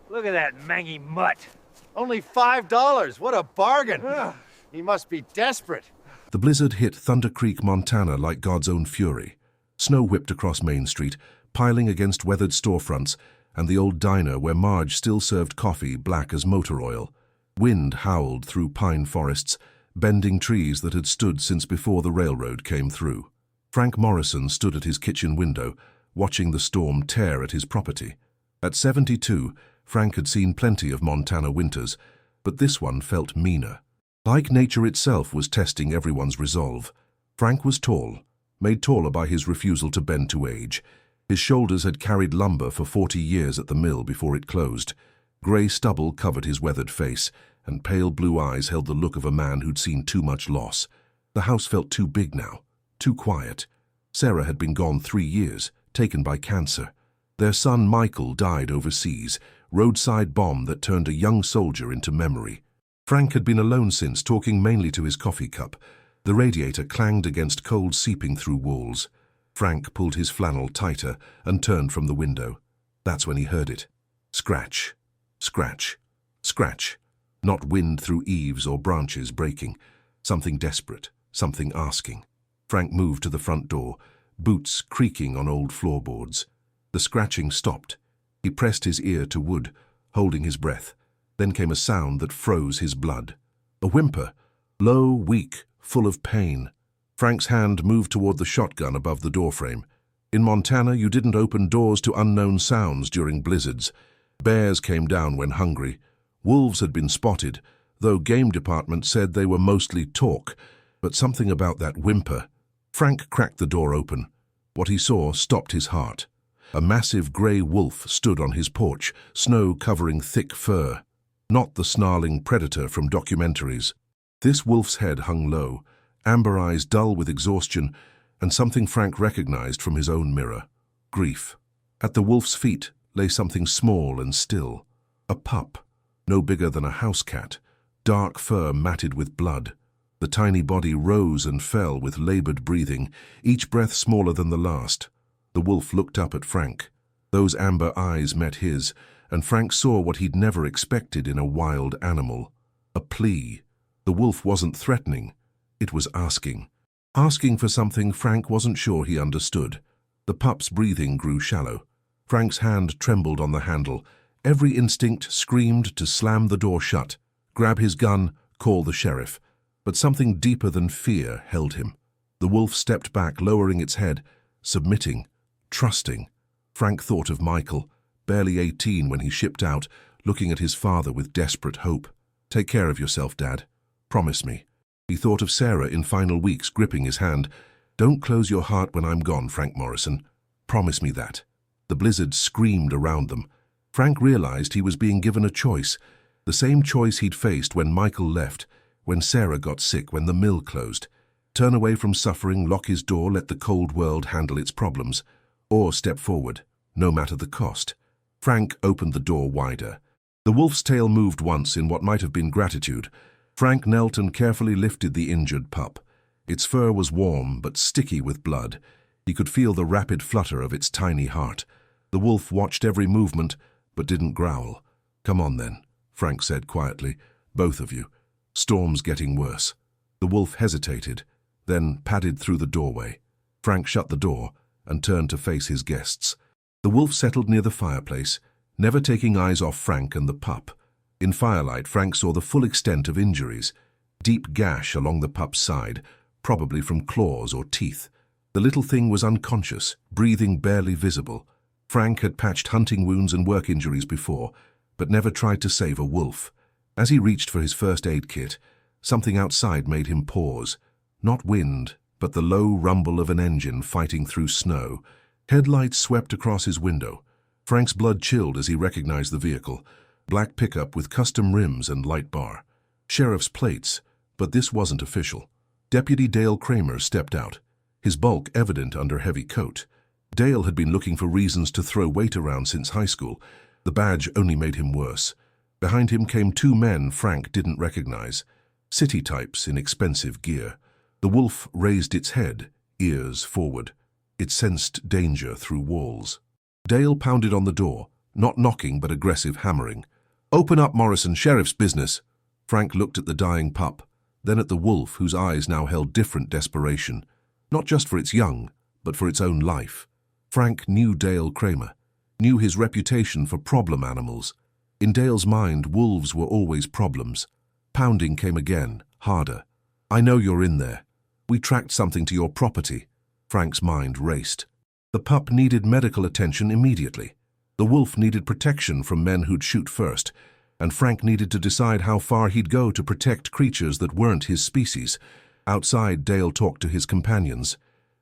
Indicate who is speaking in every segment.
Speaker 1: Look at that mangy mutt.
Speaker 2: Only $5. What a bargain. He must be desperate.
Speaker 3: The blizzard hit Thunder Creek, Montana like God's own fury. Snow whipped across Main Street, piling against weathered storefronts and the old diner where Marge still served coffee black as motor oil. Wind howled through pine forests, bending trees that had stood since before the railroad came through. Frank Morrison stood at his kitchen window, watching the storm tear at his property. At 72, Frank had seen plenty of Montana winters, but this one felt meaner. Like nature itself was testing everyone's resolve. Frank was tall, made taller by his refusal to bend to age. His shoulders had carried lumber for 40 years at the mill before it closed. Grey stubble covered his weathered face, and pale blue eyes held the look of a man who'd seen too much loss. The house felt too big now, too quiet. Sarah had been gone 3 years, taken by cancer. Their son Michael died overseas, roadside bomb that turned a young soldier into memory. Frank had been alone since, talking mainly to his coffee cup. The radiator clanged against cold seeping through walls. Frank pulled his flannel tighter and turned from the window. That's when he heard it. Scratch, scratch, scratch. Not wind through eaves or branches breaking. Something desperate, something asking. Frank moved to the front door, boots creaking on old floorboards. The scratching stopped. He pressed his ear to wood, holding his breath. Then came a sound that froze his blood. A whimper, low, weak, full of pain. Frank's hand moved toward the shotgun above the doorframe. In Montana, you didn't open doors to unknown sounds during blizzards. Bears came down when hungry. Wolves had been spotted, though game department said they were mostly talk. But something about that whimper. Frank cracked the door open. What he saw stopped his heart. A massive grey wolf stood on his porch, snow covering thick fur. Not the snarling predator from documentaries. This wolf's head hung low, amber eyes dull with exhaustion, and something Frank recognized from his own mirror. Grief. At the wolf's feet lay something small and still. A pup, no bigger than a house cat, dark fur matted with blood. The tiny body rose and fell with labored breathing, each breath smaller than the last. The wolf looked up at Frank. Those amber eyes met his, and Frank saw what he'd never expected in a wild animal. A plea. The wolf wasn't threatening. It was asking. Asking for something Frank wasn't sure he understood. The pup's breathing grew shallow. Frank's hand trembled on the handle. Every instinct screamed to slam the door shut, grab his gun, call the sheriff. But something deeper than fear held him. The wolf stepped back, lowering its head, submitting, trusting. Frank thought of Michael, barely 18 when he shipped out, looking at his father with desperate hope. Take care of yourself, Dad. Promise me. He thought of Sarah in final weeks, gripping his hand. Don't close your heart when I'm gone, Frank Morrison. Promise me that. The blizzard screamed around them. Frank realized he was being given a choice, the same choice he'd faced when Michael left, when Sarah got sick, when the mill closed. Turn away from suffering, lock his door, let the cold world handle its problems, or step forward, no matter the cost. Frank opened the door wider. The wolf's tail moved once in what might have been gratitude. Frank knelt and carefully lifted the injured pup. Its fur was warm but sticky with blood. He could feel the rapid flutter of its tiny heart. The wolf watched every movement, but didn't growl. Come on then, Frank said quietly. Both of you. Storm's getting worse. The wolf hesitated, then padded through the doorway. Frank shut the door and turned to face his guests. The wolf settled near the fireplace, never taking eyes off Frank and the pup. In firelight, Frank saw the full extent of injuries. Deep gash along the pup's side, probably from claws or teeth. The little thing was unconscious, breathing barely visible. Frank had patched hunting wounds and work injuries before, but never tried to save a wolf. As he reached for his first aid kit, something outside made him pause. Not wind, but the low rumble of an engine fighting through snow. Headlights swept across his window. Frank's blood chilled as he recognized the vehicle. Black pickup with custom rims and light bar. Sheriff's plates, but this wasn't official. Deputy Dale Kramer stepped out, his bulk evident under heavy coat. Dale had been looking for reasons to throw weight around since high school. The badge only made him worse. Behind him came 2 men Frank didn't recognize. City types in expensive gear. The wolf raised its head, ears forward. It sensed danger through walls. Dale pounded on the door, not knocking but aggressive hammering. "Open up, Morrison, sheriff's business." Frank looked at the dying pup, then at the wolf whose eyes now held different desperation, not just for its young, but for its own life. Frank knew Dale Kramer, knew his reputation for problem animals. In Dale's mind, wolves were always problems. Pounding came again, harder. "I know you're in there. We tracked something to your property." Frank's mind raced. The pup needed medical attention immediately. The wolf needed protection from men who'd shoot first, and Frank needed to decide how far he'd go to protect creatures that weren't his species. Outside, Dale talked to his companions.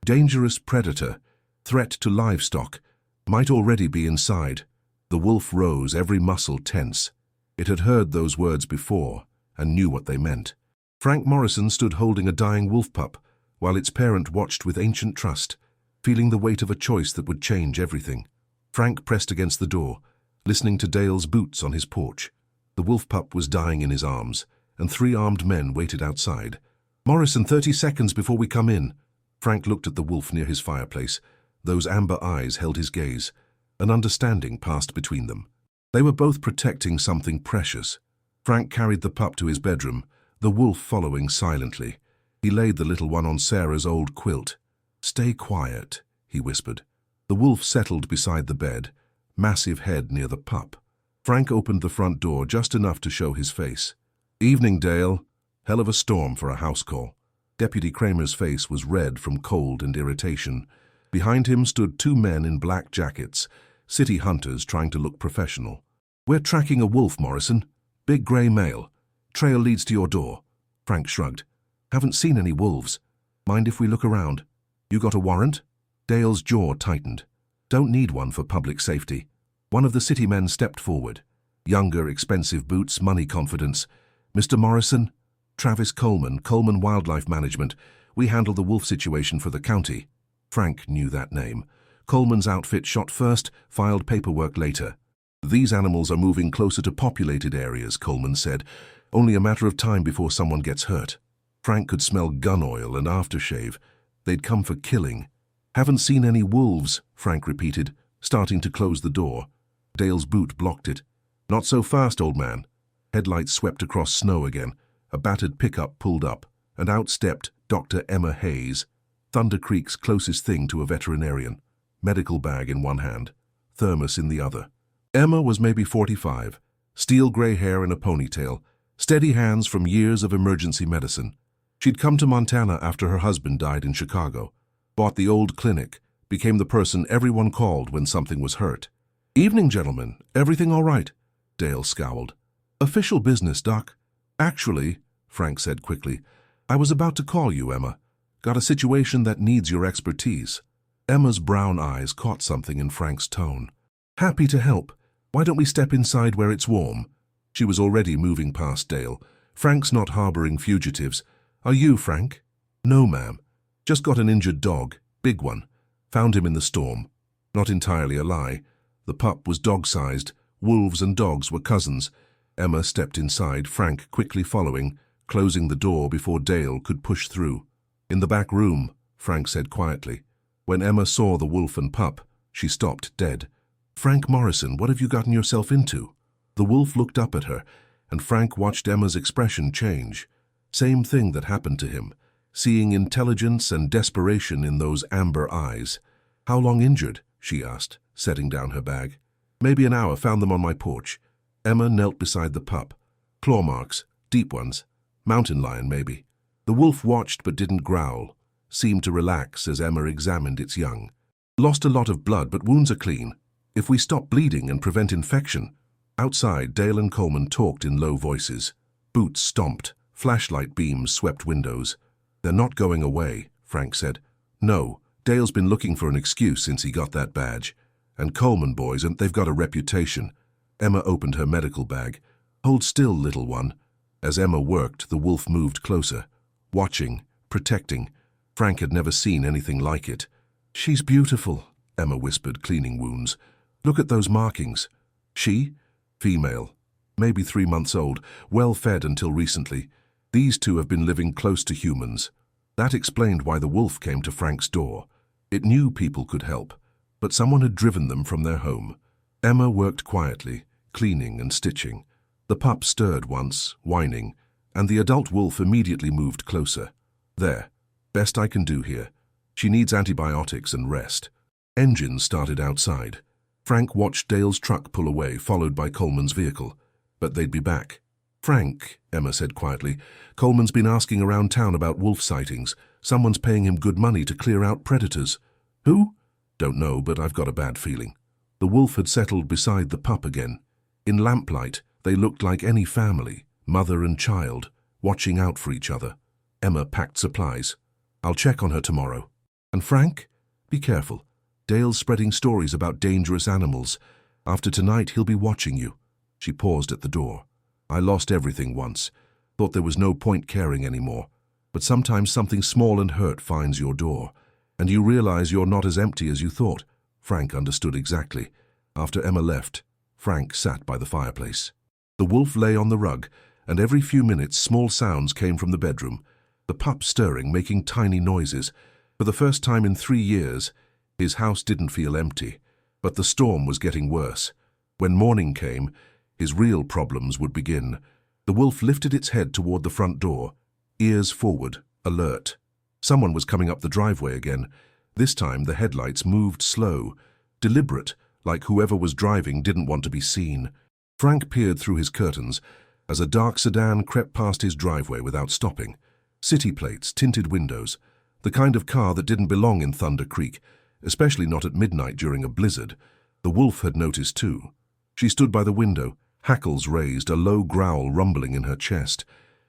Speaker 3: Dangerous predator, threat to livestock, might already be inside. The wolf rose, every muscle tense. It had heard those words before and knew what they meant. Frank Morrison stood holding a dying wolf pup, while its parent watched with ancient trust, feeling the weight of a choice that would change everything. Frank pressed against the door, listening to Dale's boots on his porch. The wolf pup was dying in his arms, and 3 armed men waited outside. "Morrison, 30 seconds before we come in." Frank looked at the wolf near his fireplace. Those amber eyes held his gaze. An understanding passed between them. They were both protecting something precious. Frank carried the pup to his bedroom, the wolf following silently. He laid the little one on Sarah's old quilt. "Stay quiet," he whispered. The wolf settled beside the bed, massive head near the pup. Frank opened the front door just enough to show his face. "Evening, Dale." Hell of a storm for a house call. Deputy Kramer's face was red from cold and irritation. Behind him stood 2 men in black jackets, city hunters trying to look professional. "We're tracking a wolf, Morrison. Big grey male. Trail leads to your door." Frank shrugged. "Haven't seen any wolves. Mind if we look around? You got a warrant?" Dale's jaw tightened. "Don't need one for public safety." One of the city men stepped forward. Younger, expensive boots, money confidence. "Mr. Morrison?" "Travis Coleman, Coleman Wildlife Management. We handle the wolf situation for the county." Frank knew that name. Coleman's outfit shot first, filed paperwork later. "These animals are moving closer to populated areas," Coleman said. "Only a matter of time before someone gets hurt." Frank could smell gun oil and aftershave. They'd come for killing. "Haven't seen any wolves," Frank repeated, starting to close the door. Dale's boot blocked it. "Not so fast, old man." Headlights swept across snow again. A battered pickup pulled up, and out stepped Dr. Emma Hayes, Thunder Creek's closest thing to a veterinarian. Medical bag in one hand, thermos in the other. Emma was maybe 45, steel gray hair in a ponytail, steady hands from years of emergency medicine. She'd come to Montana after her husband died in Chicago, bought the old clinic, became the person everyone called when something was hurt. "Evening, gentlemen. Everything all right?" Dale scowled. "Official business, Doc." "Actually," Frank said quickly, "I was about to call you, Emma. Got a situation that needs your expertise." Emma's brown eyes caught something in Frank's tone. "Happy to help. Why don't we step inside where it's warm?" She was already moving past Dale. "Frank's not harboring fugitives. Are you, Frank?" "No, ma'am. Just got an injured dog. Big one. Found him in the storm." Not entirely a lie. The pup was dog-sized. Wolves and dogs were cousins. Emma stepped inside, Frank quickly following, closing the door before Dale could push through. "In the back room," Frank said quietly. When Emma saw the wolf and pup, she stopped dead. "Frank Morrison, what have you gotten yourself into?" The wolf looked up at her, and Frank watched Emma's expression change. Same thing that happened to him, seeing intelligence and desperation in those amber eyes. "How long injured?" she asked, setting down her bag. "Maybe an hour, found them on my porch." Emma knelt beside the pup. "Claw marks, deep ones. Mountain lion, maybe." The wolf watched but didn't growl, seemed to relax as Emma examined its young. "Lost a lot of blood, but wounds are clean. If we stop bleeding and prevent infection." Outside, Dale and Coleman talked in low voices. Boots stomped, flashlight beams swept windows. "They're not going away," Frank said. "No, Dale's been looking for an excuse since he got that badge. And Coleman boys, and they've got a reputation." Emma opened her medical bag. "Hold still, little one." As Emma worked, the wolf moved closer, watching, protecting. Frank had never seen anything like it. "She's beautiful," Emma whispered, cleaning wounds. "Look at those markings." "She?" "Female. Maybe 3 months old, well fed until recently. These 2 have been living close to humans." That explained why the wolf came to Frank's door. It knew people could help, but someone had driven them from their home. Emma worked quietly, cleaning and stitching. The pup stirred once, whining, and the adult wolf immediately moved closer. There. Best I can do here. She needs antibiotics and rest. Engines started outside. Frank watched Dale's truck pull away, followed by Coleman's vehicle. But they'd be back. "Frank," Emma said quietly, "Coleman's been asking around town about wolf sightings. Someone's paying him good money to clear out predators." "Who?" "Don't know, but I've got a bad feeling." The wolf had settled beside the pup again. In lamplight, they looked like any family, mother and child, watching out for each other. Emma packed supplies. "I'll check on her tomorrow." "And Frank? Be careful. Dale's spreading stories about dangerous animals. After tonight, he'll be watching you." She paused at the door. "I lost everything once. Thought there was no point caring anymore. But sometimes something small and hurt finds your door, and you realize you're not as empty as you thought." Frank understood exactly. After Emma left, Frank sat by the fireplace. The wolf lay on the rug, and every few minutes small sounds came from the bedroom. The pup stirring, making tiny noises. For the first time in 3 years, his house didn't feel empty. But the storm was getting worse. When morning came, his real problems would begin. The wolf lifted its head toward the front door, ears forward, alert. Someone was coming up the driveway again. This time the headlights moved slow, deliberate, like whoever was driving didn't want to be seen. Frank peered through his curtains as a dark sedan crept past his driveway without stopping. City plates, tinted windows, the kind of car that didn't belong in Thunder Creek, especially not at midnight during a blizzard. The wolf had noticed too. She stood by the window, hackles raised, a low growl rumbling in her chest.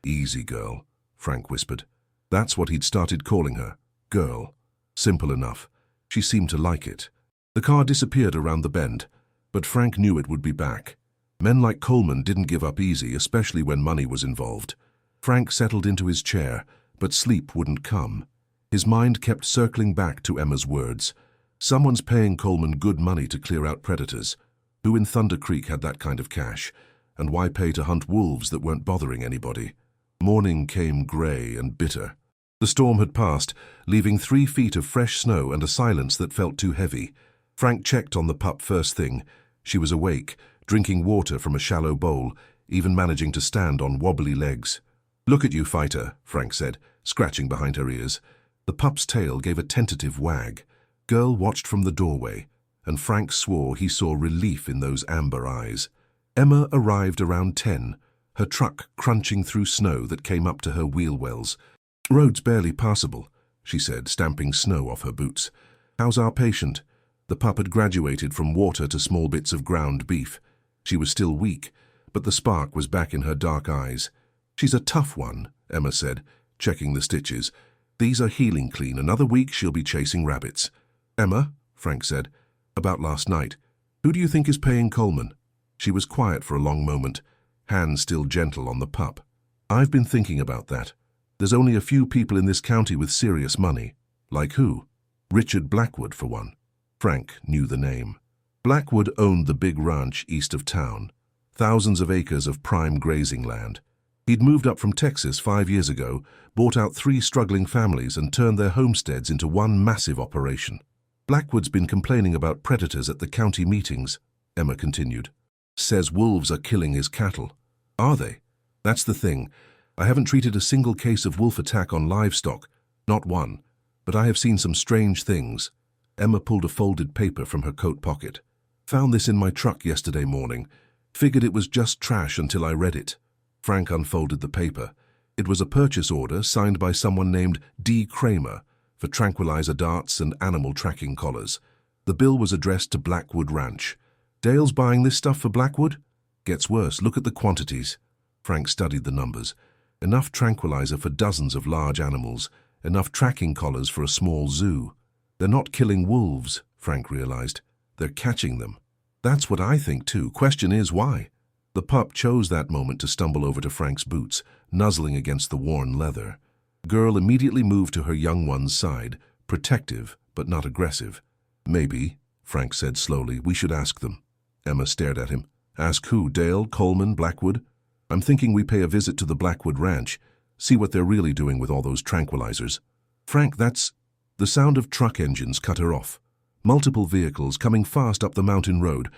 Speaker 3: "Easy, girl," Frank whispered. That's what he'd started calling her, girl. Simple enough. She seemed to like it. The car disappeared around the bend, but Frank knew it would be back. Men like Coleman didn't give up easy, especially when money was involved. Frank settled into his chair, but sleep wouldn't come. His mind kept circling back to Emma's words. Someone's paying Coleman good money to clear out predators. Who in Thunder Creek had that kind of cash? And why pay to hunt wolves that weren't bothering anybody? Morning came grey and bitter. The storm had passed, leaving 3 feet of fresh snow and a silence that felt too heavy. Frank checked on the pup first thing. She was awake, drinking water from a shallow bowl, even managing to stand on wobbly legs. "Look at you, fighter," Frank said, scratching behind her ears. The pup's tail gave a tentative wag. Girl watched from the doorway, and Frank swore he saw relief in those amber eyes. Emma arrived around 10, her truck crunching through snow that came up to her wheel wells. "Road's barely passable," she said, stamping snow off her boots. "How's our patient?" The pup had graduated from water to small bits of ground beef. She was still weak, but the spark was back in her dark eyes. "She's a tough one," Emma said, checking the stitches. "These are healing clean. Another week she'll be chasing rabbits." "Emma," Frank said, "about last night. Who do you think is paying Coleman?" She was quiet for a long moment, hands still gentle on the pup. "I've been thinking about that. There's only a few people in this county with serious money." "Like who?" "Richard Blackwood, for one." Frank knew the name. Blackwood owned the big ranch east of town, thousands of acres of prime grazing land. He'd moved up from Texas 5 years ago, bought out 3 struggling families and turned their homesteads into one massive operation. "Blackwood's been complaining about predators at the county meetings," Emma continued. "Says wolves are killing his cattle." "Are they?" "That's the thing. I haven't treated a single case of wolf attack on livestock, not one, but I have seen some strange things." Emma pulled a folded paper from her coat pocket. "Found this in my truck yesterday morning. Figured it was just trash until I read it." Frank unfolded the paper. It was a purchase order signed by someone named D. Kramer for tranquilizer darts and animal tracking collars. The bill was addressed to Blackwood Ranch. "Dale's buying this stuff for Blackwood?" "Gets worse. Look at the quantities." Frank studied the numbers. Enough tranquilizer for dozens of large animals, enough tracking collars for a small zoo. "They're not killing wolves," Frank realized. "They're catching them." "That's what I think too. Question is, why?" The pup chose that moment to stumble over to Frank's boots, nuzzling against the worn leather. Girl immediately moved to her young one's side, protective but not aggressive. "Maybe," Frank said slowly, "we should ask them." Emma stared at him. "Ask who? Dale, Coleman, Blackwood?" "I'm thinking we pay a visit to the Blackwood Ranch, see what they're really doing with all those tranquilizers." "Frank, that's—" The sound of truck engines cut her off. Multiple vehicles coming fast up the mountain road.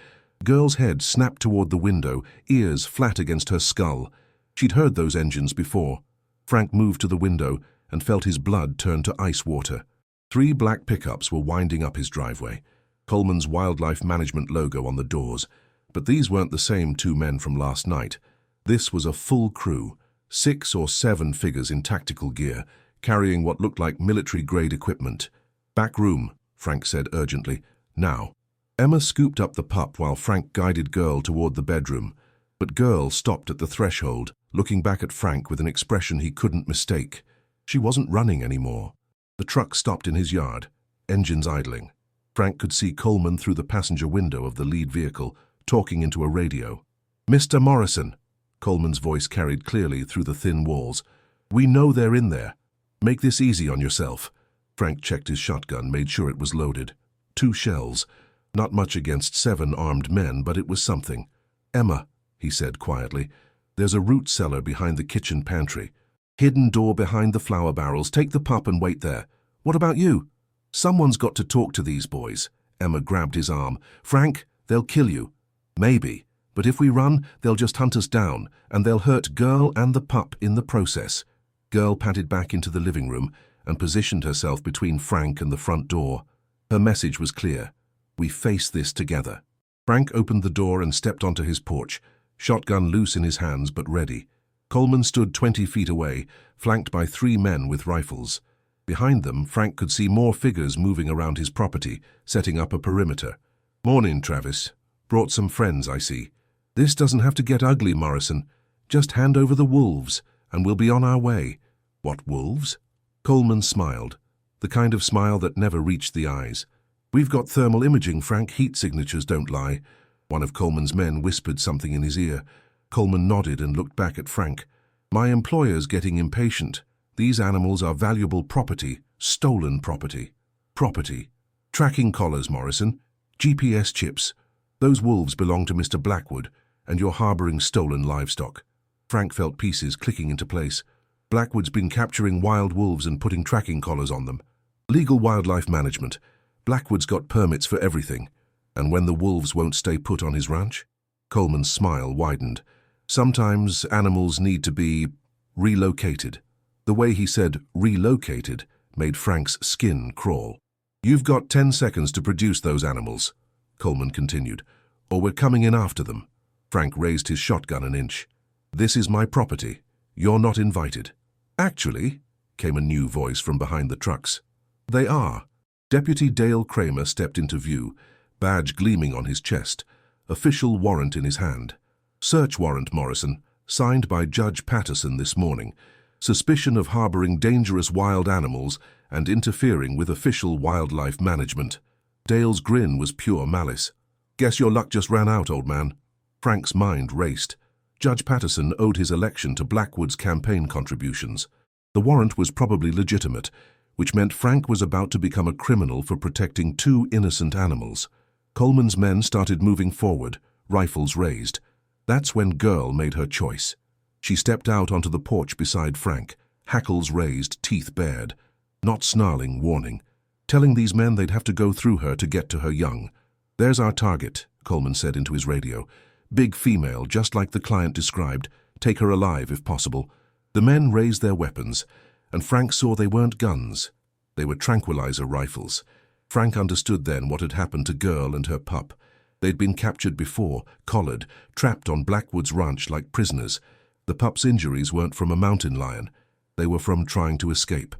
Speaker 3: Girl's head snapped toward the window, ears flat against her skull. She'd heard those engines before. Frank moved to the window and felt his blood turn to ice water. 3 black pickups were winding up his driveway, Coleman's Wildlife Management logo on the doors. But these weren't the same 2 men from last night. This was a full crew, 6 or 7 figures in tactical gear, carrying what looked like military-grade equipment. "Back room," Frank said urgently. "Now." Emma scooped up the pup while Frank guided Girl toward the bedroom. But Girl stopped at the threshold, looking back at Frank with an expression he couldn't mistake. She wasn't running anymore. The truck stopped in his yard, engines idling. Frank could see Coleman through the passenger window of the lead vehicle, talking into a radio. "Mr. Morrison," Coleman's voice carried clearly through the thin walls. "We know they're in there. Make this easy on yourself." Frank checked his shotgun, made sure it was loaded. 2 shells. Not much against 7 armed men, but it was something. "Emma," he said quietly, "there's a root cellar behind the kitchen pantry. Hidden door behind the flour barrels. Take the pup and wait there. What about you?" "Someone's got to talk to these boys." Emma grabbed his arm. "Frank, they'll kill you." "Maybe, but if we run, they'll just hunt us down, and they'll hurt Girl and the pup in the process." Girl padded back into the living room and positioned herself between Frank and the front door. Her message was clear. "We face this together." Frank opened the door and stepped onto his porch, shotgun loose in his hands but ready. Coleman stood 20 feet away, flanked by 3 men with rifles. Behind them, Frank could see more figures moving around his property, setting up a perimeter. "Morning, Travis. Brought some friends, I see." "This doesn't have to get ugly, Morrison. Just hand over the wolves, and we'll be on our way." "What wolves?" Coleman smiled, the kind of smile that never reached the eyes. "We've got thermal imaging, Frank. Heat signatures don't lie." One of Coleman's men whispered something in his ear. Coleman nodded and looked back at Frank. "My employer's getting impatient. These animals are valuable property, stolen property." "Property." "Tracking collars, Morrison. GPS chips. Those wolves belong to Mr. Blackwood, and you're harboring stolen livestock." Frank felt pieces clicking into place. Blackwood's been capturing wild wolves and putting tracking collars on them. Legal wildlife management. Blackwood's got permits for everything. And when the wolves won't stay put on his ranch? Coleman's smile widened. "Sometimes animals need to be relocated." The way he said relocated made Frank's skin crawl. "You've got 10 seconds to produce those animals," Coleman continued, "or we're coming in after them." Frank raised his shotgun an inch. "This is my property. You're not invited." "Actually," came a new voice from behind the trucks. "They are." Deputy Dale Kramer stepped into view, badge gleaming on his chest, official warrant in his hand. "Search warrant, Morrison, signed by Judge Patterson this morning. Suspicion of harboring dangerous wild animals and interfering with official wildlife management." Dale's grin was pure malice. "Guess your luck just ran out, old man." Frank's mind raced. Judge Patterson owed his election to Blackwood's campaign contributions. The warrant was probably legitimate, which meant Frank was about to become a criminal for protecting 2 innocent animals. Coleman's men started moving forward, rifles raised. That's when Girl made her choice. She stepped out onto the porch beside Frank, hackles raised, teeth bared. Not snarling, warning. Telling these men they'd have to go through her to get to her young. "There's our target," Coleman said into his radio. "Big female, just like the client described. Take her alive, if possible." The men raised their weapons, and Frank saw they weren't guns. They were tranquilizer rifles. Frank understood then what had happened to Girl and her pup. They'd been captured before, collared, trapped on Blackwood's ranch like prisoners. The pup's injuries weren't from a mountain lion. They were from trying to escape.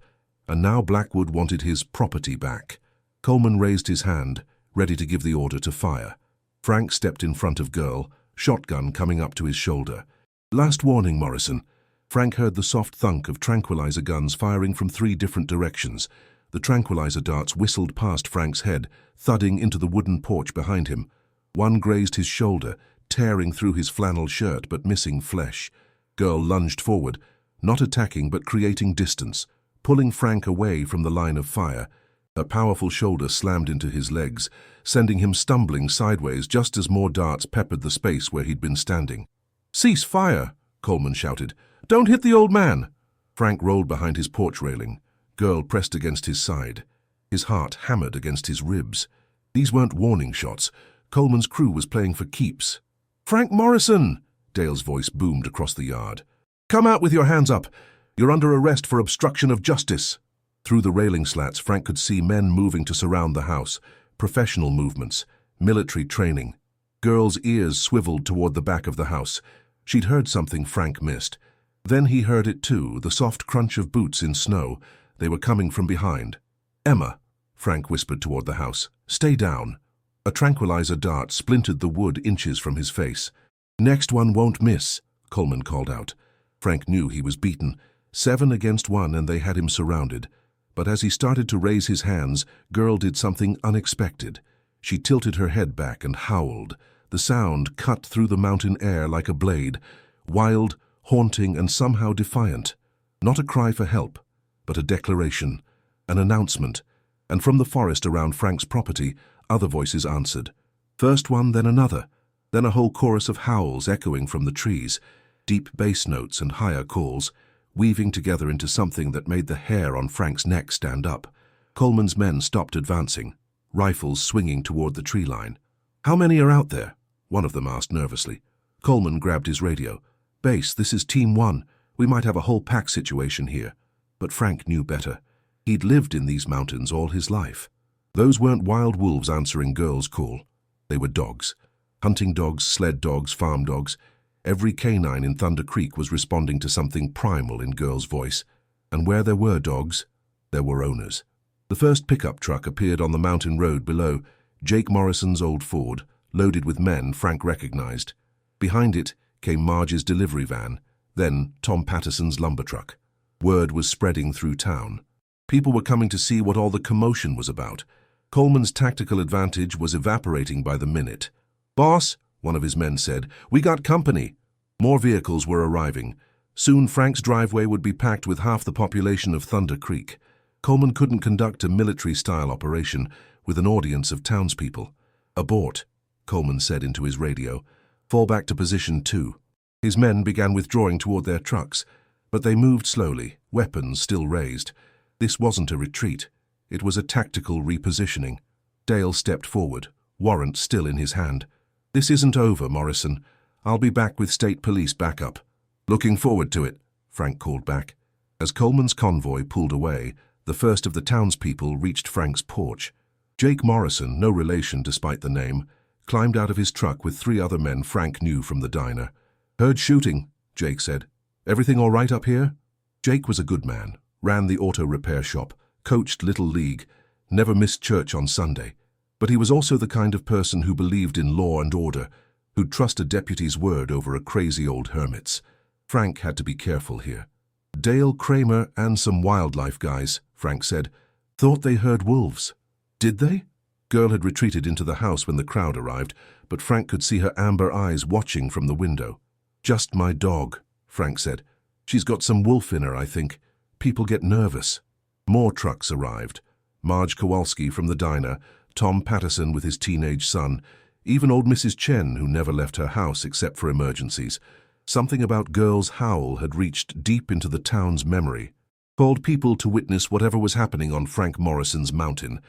Speaker 3: And now Blackwood wanted his property back. Coleman raised his hand, ready to give the order to fire. Frank stepped in front of Girl, shotgun coming up to his shoulder. "Last warning, Morrison." Frank heard the soft thunk of tranquilizer guns firing from 3 different directions. The tranquilizer darts whistled past Frank's head, thudding into the wooden porch behind him. One grazed his shoulder, tearing through his flannel shirt but missing flesh. Girl lunged forward, not attacking but creating distance, pulling Frank away from the line of fire. A powerful shoulder slammed into his legs, sending him stumbling sideways just as more darts peppered the space where he'd been standing. "Cease fire!" Coleman shouted. "Don't hit the old man!" Frank rolled behind his porch railing. Girl pressed against his side. His heart hammered against his ribs. These weren't warning shots. Coleman's crew was playing for keeps. "Frank Morrison!" Dale's voice boomed across the yard. "Come out with your hands up! You're under arrest for obstruction of justice!" Through the railing slats, Frank could see men moving to surround the house. Professional movements, military training. Girls' ears swiveled toward the back of the house. She'd heard something Frank missed. Then he heard it too, the soft crunch of boots in snow. They were coming from behind. "Emma," Frank whispered toward the house. "Stay down." A tranquilizer dart splintered the wood inches from his face. "Next one won't miss," Coleman called out. Frank knew he was beaten. 7 against 1, and they had him surrounded. But as he started to raise his hands, Girl did something unexpected. She tilted her head back and howled. The sound cut through the mountain air like a blade, wild, haunting, and somehow defiant. Not a cry for help, but a declaration, an announcement. And from the forest around Frank's property, other voices answered. First one, then another, then a whole chorus of howls echoing from the trees, deep bass notes and higher calls, weaving together into something that made the hair on Frank's neck stand up. Coleman's men stopped advancing, rifles swinging toward the tree line. "How many are out there?" one of them asked nervously. Coleman grabbed his radio. "Base, this is Team 1. We might have a whole pack situation here." But Frank knew better. He'd lived in these mountains all his life. Those weren't wild wolves answering Girl's call. They were dogs. Hunting dogs, sled dogs, farm dogs. Every canine in Thunder Creek was responding to something primal in Girl's voice. And where there were dogs, there were owners. The first pickup truck appeared on the mountain road below, Jake Morrison's old Ford, loaded with men Frank recognized. Behind it came Marge's delivery van, then Tom Patterson's lumber truck. Word was spreading through town. People were coming to see what all the commotion was about. Coleman's tactical advantage was evaporating by the minute. "Boss," one of his men said, "we got company." More vehicles were arriving. Soon Frank's driveway would be packed with half the population of Thunder Creek. Coleman couldn't conduct a military-style operation with an audience of townspeople. "Abort," Coleman said into his radio. "Fall back to position 2. His men began withdrawing toward their trucks, but they moved slowly, weapons still raised. This wasn't a retreat. It was a tactical repositioning. Dale stepped forward, warrant still in his hand. "This isn't over, Morrison. I'll be back with state police backup." "Looking forward to it," Frank called back. As Coleman's convoy pulled away, the first of the townspeople reached Frank's porch. Jake Morrison, no relation despite the name, climbed out of his truck with 3 other men Frank knew from the diner. "Heard shooting," Jake said. "Everything all right up here?" Jake was a good man, ran the auto repair shop, coached Little League, never missed church on Sunday. But he was also the kind of person who believed in law and order, who'd trust a deputy's word over a crazy old hermit's. Frank had to be careful here. "Dale, Kramer, and some wildlife guys," Frank said, "thought they heard wolves." "Did they?" Girl had retreated into the house when the crowd arrived, but Frank could see her amber eyes watching from the window. "Just my dog," Frank said. "She's got some wolf in her, I think. People get nervous." More trucks arrived. Marge Kowalski from the diner, Tom Patterson with his teenage son, even old Mrs. Chen, who never left her house except for emergencies. Something about Girl's howl had reached deep into the town's memory. Called people to witness whatever was happening on Frank Morrison's mountain.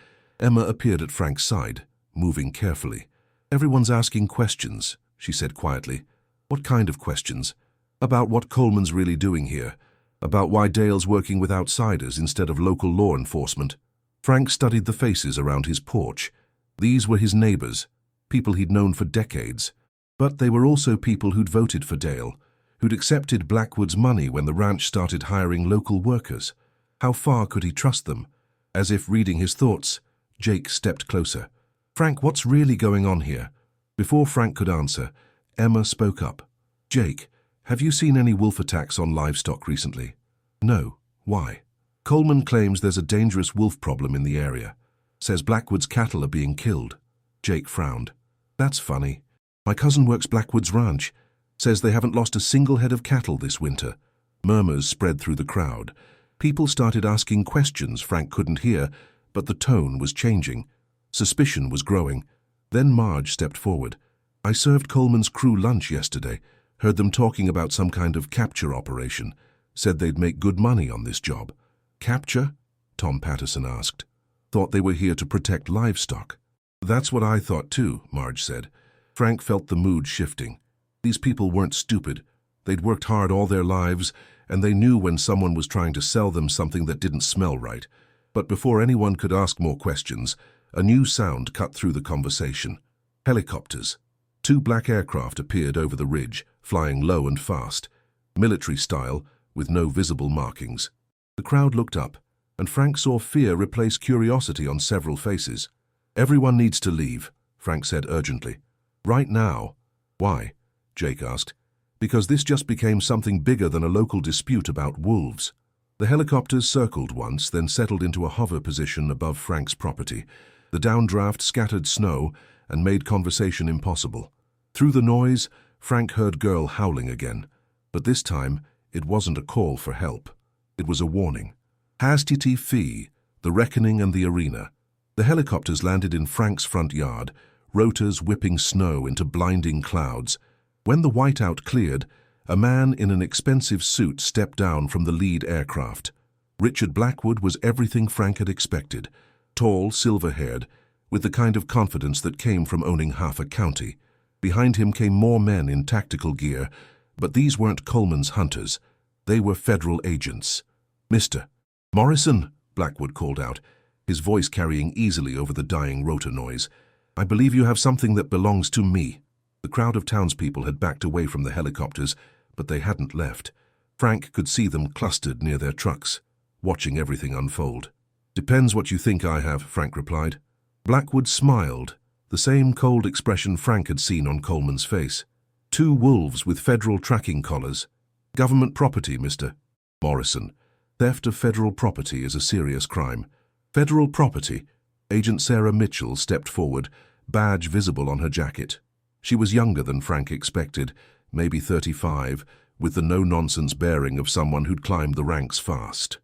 Speaker 3: Emma appeared at Frank's side, moving carefully. "Everyone's asking questions," she said quietly. "What kind of questions?" "About what Coleman's really doing here. About why Dale's working with outsiders instead of local law enforcement." Frank studied the faces around his porch. These were his neighbors, people he'd known for decades. But they were also people who'd voted for Dale, who'd accepted Blackwood's money when the ranch started hiring local workers. How far could he trust them? As if reading his thoughts, Jake stepped closer. "Frank, what's really going on here?" Before Frank could answer, Emma spoke up. "Jake, have you seen any wolf attacks on livestock recently?" "No. Why?" "Coleman claims there's a dangerous wolf problem in the area. Says Blackwood's cattle are being killed." Jake frowned. "That's funny. My cousin works Blackwood's ranch. Says they haven't lost a single head of cattle this winter." Murmurs spread through the crowd. People started asking questions Frank couldn't hear, but the tone was changing. Suspicion was growing. Then Marge stepped forward. "I served Coleman's crew lunch yesterday. Heard them talking about some kind of capture operation. Said they'd make good money on this job." "Capture?" Tom Patterson asked. "Thought they were here to protect livestock." That's what I thought too, Marge said. Frank felt the mood shifting. These people weren't stupid. They'd worked hard all their lives, and they knew when someone was trying to sell them something that didn't smell right. But before anyone could ask more questions, a new sound cut through the conversation. Helicopters. 2 black aircraft appeared over the ridge, flying low and fast, military style, with no visible markings. The crowd looked up, and Frank saw fear replace curiosity on several faces. "Everyone needs to leave," Frank said urgently. "Right now." "Why?" Jake asked. "Because this just became something bigger than a local dispute about wolves." The helicopters circled once, then settled into a hover position above Frank's property. The downdraft scattered snow and made conversation impossible. Through the noise, Frank heard Girl howling again. But this time, it wasn't a call for help. It was a warning. Hastiti Fi, the reckoning and the arena. The helicopters landed in Frank's front yard, rotors whipping snow into blinding clouds. When the whiteout cleared, a man in an expensive suit stepped down from the lead aircraft. Richard Blackwood was everything Frank had expected. Tall, silver-haired, with the kind of confidence that came from owning half a county. Behind him came more men in tactical gear, but these weren't Coleman's hunters. They were federal agents. "Mr. Morrison," Blackwood called out, his voice carrying easily over the dying rotor noise. "I believe you have something that belongs to me." The crowd of townspeople had backed away from the helicopters, but they hadn't left. Frank could see them clustered near their trucks, watching everything unfold. "Depends what you think I have," Frank replied. Blackwood smiled, the same cold expression Frank had seen on Coleman's face. 2 wolves with federal tracking collars. "Government property, Mr. Morrison. Theft of federal property is a serious crime." "Federal property?" Agent Sarah Mitchell stepped forward, badge visible on her jacket. She was younger than Frank expected, maybe 35, with the no-nonsense bearing of someone who'd climbed the ranks fast.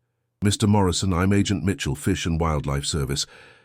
Speaker 3: "Mr. Morrison, I'm Agent Mitchell, Fish and Wildlife Service.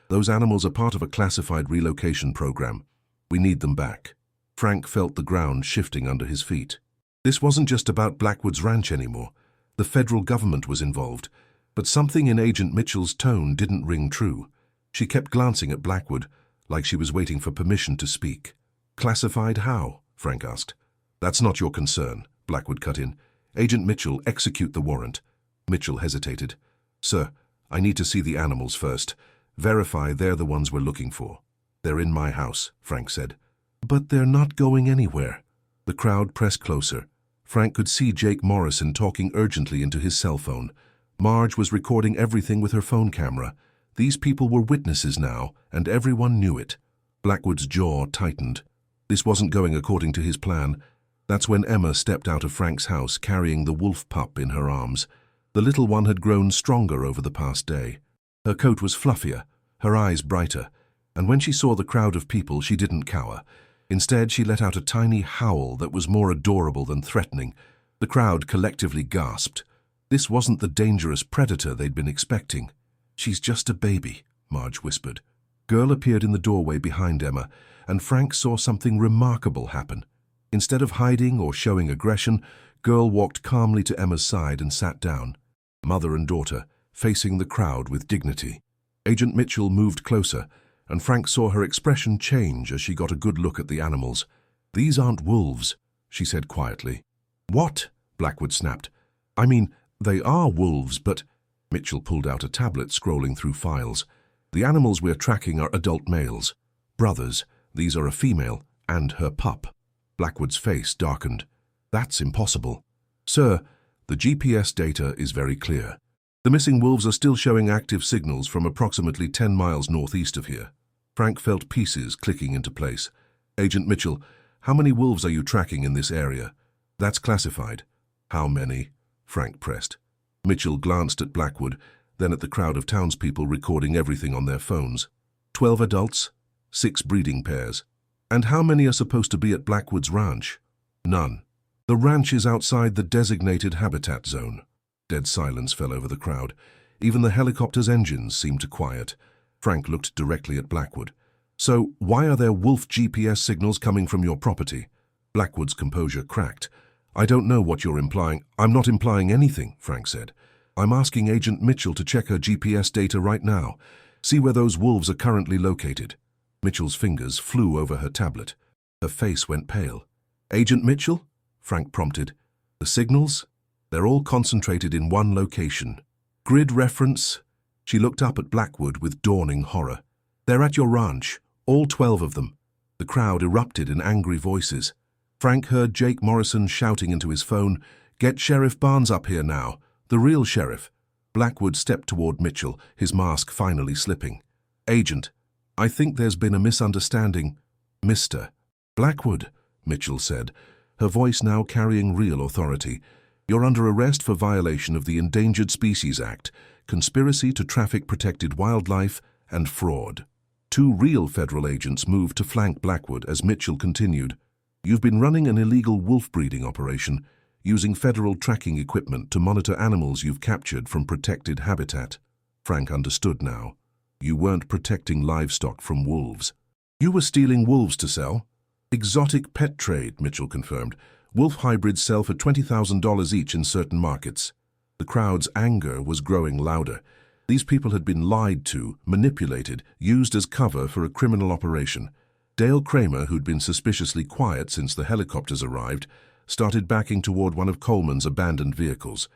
Speaker 3: Those animals are part of a classified relocation program. We need them back." Frank felt the ground shifting under his feet. This wasn't just about Blackwood's ranch anymore. The federal government was involved, but something in Agent Mitchell's tone didn't ring true. She kept glancing at Blackwood, like she was waiting for permission to speak. "Classified how?" Frank asked. "That's not your concern," Blackwood cut in. "Agent Mitchell, execute the warrant." Mitchell hesitated. "Sir, I need to see the animals first. Verify they're the ones we're looking for." "They're in my house," Frank said. "But they're not going anywhere." The crowd pressed closer. Frank could see Jake Morrison talking urgently into his cell phone. Marge was recording everything with her phone camera. These people were witnesses now, and everyone knew it. Blackwood's jaw tightened. This wasn't going according to his plan. That's when Emma stepped out of Frank's house carrying the wolf pup in her arms. The little one had grown stronger over the past day. Her coat was fluffier, her eyes brighter, and when she saw the crowd of people, she didn't cower. Instead, she let out a tiny howl that was more adorable than threatening. The crowd collectively gasped. This wasn't the dangerous predator they'd been expecting. "She's just a baby," Marge whispered. Girl appeared in the doorway behind Emma, and Frank saw something remarkable happen. Instead of hiding or showing aggression, Girl walked calmly to Emma's side and sat down. Mother and daughter, facing the crowd with dignity. Agent Mitchell moved closer, and Frank saw her expression change as she got a good look at the animals. "These aren't wolves," she said quietly. "What?" Blackwood snapped. "I mean, they are wolves, but—" Mitchell pulled out a tablet, scrolling through files. "The animals we're tracking are adult males. Brothers, these are a female, and her pup." Blackwood's face darkened. "That's impossible." "Sir, the GPS data is very clear. The missing wolves are still showing active signals from approximately 10 miles northeast of here." Frank felt pieces clicking into place. "Agent Mitchell, how many wolves are you tracking in this area?" "That's classified." "How many?" Frank pressed. Mitchell glanced at Blackwood, then at the crowd of townspeople recording everything on their phones. 12 adults, 6 breeding pairs. "And how many are supposed to be at Blackwood's ranch?" "None. The ranch is outside the designated habitat zone." Dead silence fell over the crowd. Even the helicopter's engines seemed to quiet. Frank looked directly at Blackwood. "So, why are there wolf GPS signals coming from your property?" Blackwood's composure cracked. "I don't know what you're implying." "I'm not implying anything," Frank said. "I'm asking Agent Mitchell to check her GPS data right now. See where those wolves are currently located." Mitchell's fingers flew over her tablet. Her face went pale. "Agent Mitchell?" Frank prompted. "The signals? They're all concentrated in one location. Grid reference?" She looked up at Blackwood with dawning horror. "They're at your ranch, all 12 of them." The crowd erupted in angry voices. Frank heard Jake Morrison shouting into his phone, "Get Sheriff Barnes up here now, the real sheriff." Blackwood stepped toward Mitchell, his mask finally slipping. "Agent, I think there's been a misunderstanding." "Mr. Blackwood," Mitchell said, her voice now carrying real authority. "You're under arrest for violation of the Endangered Species Act, conspiracy to traffic protected wildlife, and fraud." 2 real federal agents moved to flank Blackwood as Mitchell continued. "You've been running an illegal wolf breeding operation, using federal tracking equipment to monitor animals you've captured from protected habitat." Frank understood now. You weren't protecting livestock from wolves. You were stealing wolves to sell. "Exotic pet trade," Mitchell confirmed. "Wolf hybrids sell for $20,000 each in certain markets." The crowd's anger was growing louder. These people had been lied to, manipulated, used as cover for a criminal operation. Dale Kramer, who'd been suspiciously quiet since the helicopters arrived, started backing toward one of Coleman's abandoned vehicles.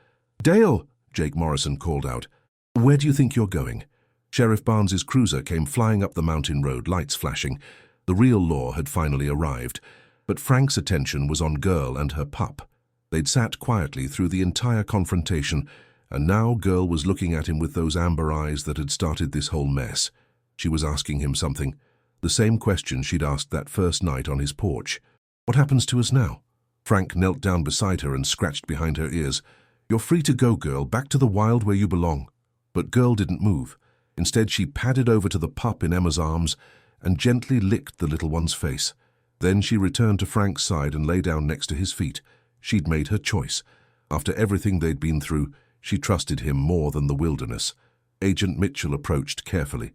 Speaker 3: "Dale!" Jake Morrison called out. "Where do you think you're going?" Sheriff Barnes's cruiser came flying up the mountain road, lights flashing. The real law had finally arrived, but Frank's attention was on Girl and her pup. They'd sat quietly through the entire confrontation, and now Girl was looking at him with those amber eyes that had started this whole mess. She was asking him something, the same question she'd asked that first night on his porch. "What happens to us now?" Frank knelt down beside her and scratched behind her ears. "You're free to go, Girl, back to the wild where you belong." But Girl didn't move. Instead, she padded over to the pup in Emma's arms and gently licked the little one's face. Then she returned to Frank's side and lay down next to his feet. She'd made her choice. After everything they'd been through, she trusted him more than the wilderness. Agent Mitchell approached carefully.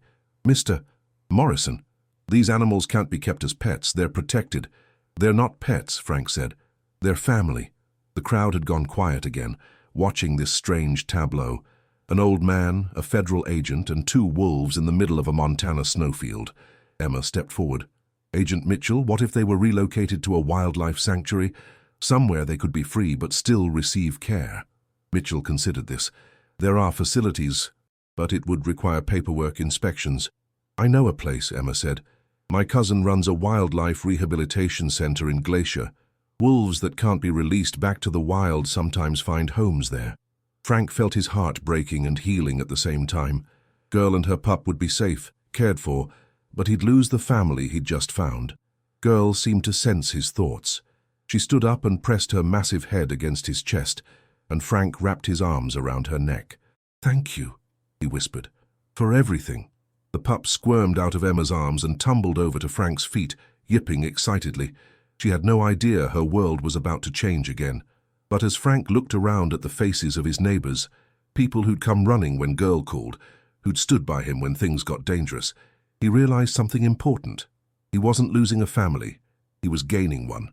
Speaker 3: "Mr. Morrison, these animals can't be kept as pets. They're protected." "They're not pets," Frank said. "They're family." The crowd had gone quiet again, watching this strange tableau. An old man, a federal agent, and 2 wolves in the middle of a Montana snowfield. Emma stepped forward. "Agent Mitchell, what if they were relocated to a wildlife sanctuary? Somewhere they could be free but still receive care." Mitchell considered this. "There are facilities, but it would require paperwork inspections." "I know a place," Emma said. "My cousin runs a wildlife rehabilitation center in Glacier. Wolves that can't be released back to the wild sometimes find homes there." Frank felt his heart breaking and healing at the same time. Girl and her pup would be safe, cared for, but he'd lose the family he'd just found. Girl seemed to sense his thoughts. She stood up and pressed her massive head against his chest, and Frank wrapped his arms around her neck. "Thank you," he whispered, "for everything." The pup squirmed out of Emma's arms and tumbled over to Frank's feet, yipping excitedly. She had no idea her world was about to change again. But as Frank looked around at the faces of his neighbors, people who'd come running when Girl called, who'd stood by him when things got dangerous, he realized something important. He wasn't losing a family. He was gaining one.